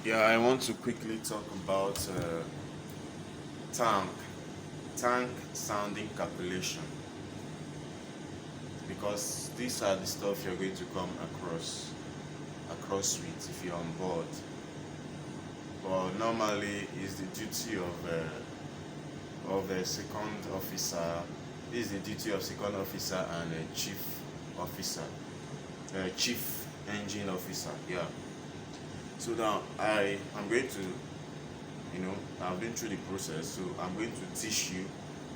Yeah, I want to quickly talk about tank tank sounding calculation, because these are the stuff you're going to come across with if you're on board. But normally, it's the duty of a second officer. This is the duty of second officer and a chief officer, chief engine officer. Yeah. So now I am going to, I've been through the process, so I'm going to teach you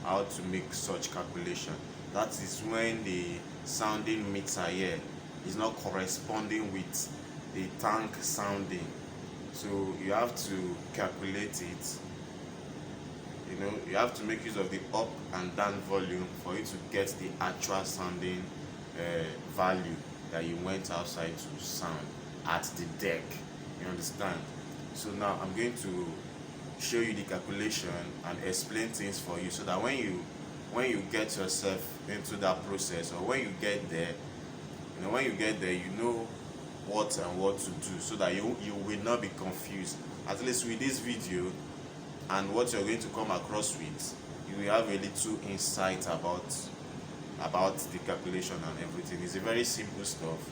how to make such calculation. That is when the sounding meter here is not corresponding with the tank sounding. So you have to calculate it. You have to make use of the up and down volume for you to get the actual sounding value that you went outside to sound at the deck. You understand? So now I'm going to show you the calculation and explain things for you, so that when you get yourself into that process, or when you get there, you know what and what to do, so that you will not be confused. At least with this video and what you're going to come across with, you will have a little insight about the calculation and everything. It's a very simple stuff,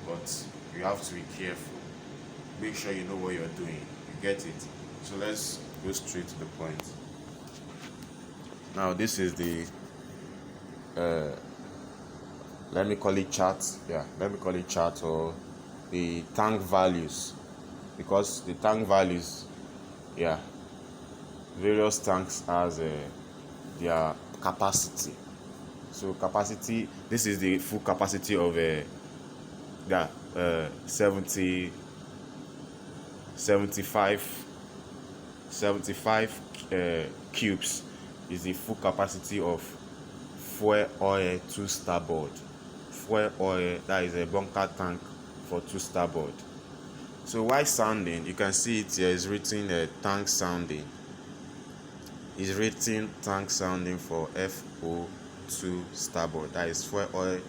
but you have to be careful. Make sure you know what you're doing. You get it? So let's go straight to the point. Now this is the let me call it chart. Yeah, let me call it chart, or the tank values, because the tank values, yeah, various tanks has their capacity. So capacity, this is the full capacity of 75 cubes is the full capacity of fuel oil to starboard. Fuel oil, that is a bunker tank for 2 starboard. So while sounding, you can see it here is written tank sounding. It's written tank sounding for FO2 starboard. That is fuel oil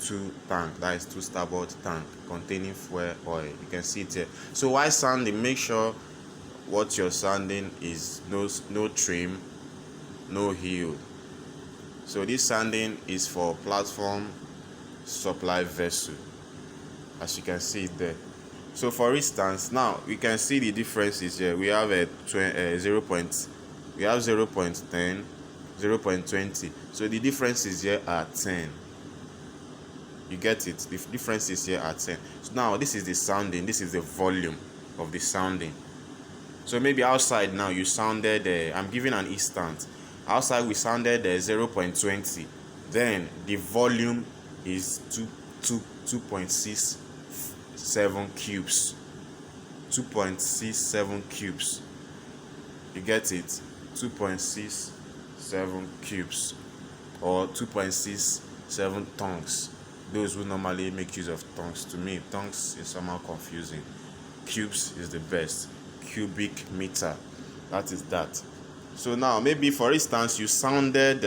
2 tank. That is 2 starboard tank containing fuel oil. You can see it here. So while sounding, make sure what you're sounding is no trim, no heel. So this sounding is for platform supply vessel, as you can see it there. So for instance, now we can see the differences here. We have a 0.10, 0.20. So the differences here are 10. You get it? The differences here are 10. So now this is the sounding. This is the volume of the sounding. So maybe outside now you sounded, I'm giving an instance. Outside we sounded 0.20. Then the volume is 2.67 cubes. 2.67 cubes. You get it? 2.67 cubes, or 2.67 tongues. Those who normally make use of tongues, to me tongues is somehow confusing. Cubes is the best. Cubic meter, that is that. So now maybe for instance you sounded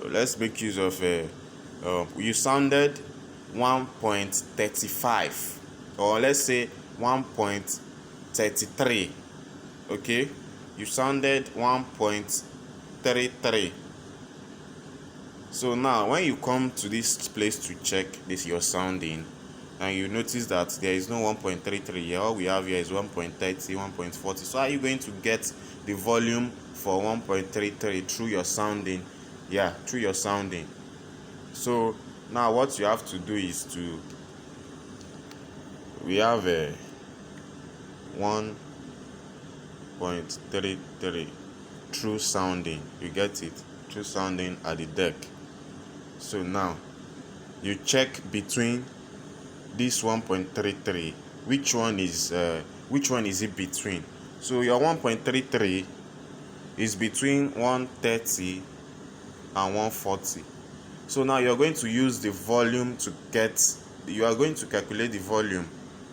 let's make use of you sounded 1.35, or let's say 1.33. okay, you sounded 1.33. So now when you come to this place to check this your sounding, and you notice that there is no 1.33 here, all we have here is 1.30, 1.40. So are you going to get the volume for 1.33 through your sounding? Yeah, through your sounding. So now what you have to do is we have a 1.33 through sounding. You get it? Through sounding at the deck. So now you check between this 1.33, which one is it between? So your 1.33 is between 130 and 140. So now you're going to use the volume to you are going to calculate the volume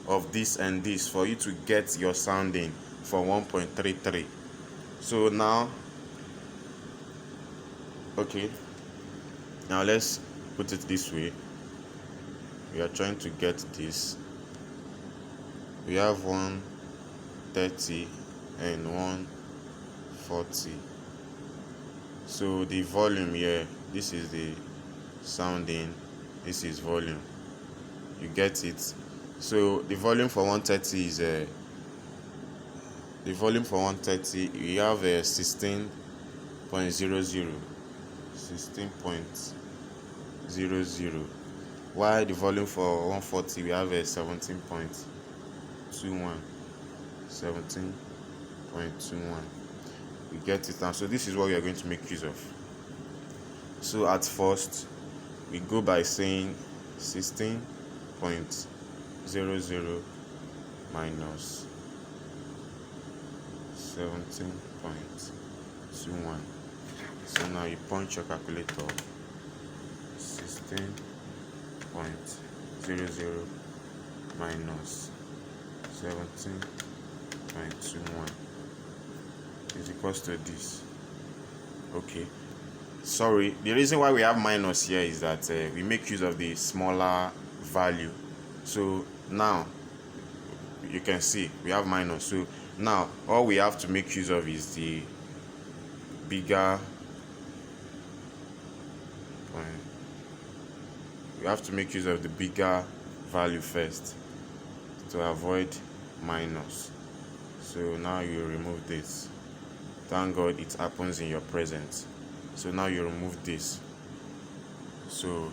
of this and this for you to get your sounding for 1.33. So now, okay, now let's put it this way. We are trying to get this. we have 130 and 140. So the volume here, this is the sounding, this is volume. You get it? So the volume for 130 is we have a 16.00, 16.00. While the volume for 140 we have a 17.21. You get it now? So this is what we are going to make use of. So at first we go by saying 16.00 minus 17.21. So now you punch your calculator. 16.00 minus 17.21 is equals to this. Okay, sorry, the reason why we have minus here is that we make use of the smaller value. So now you can see we have minus. So now all we have to make use of is the bigger. We have to make use of the bigger value first to avoid minus. So now you remove this. Thank God it happens in your present. So now you remove this. So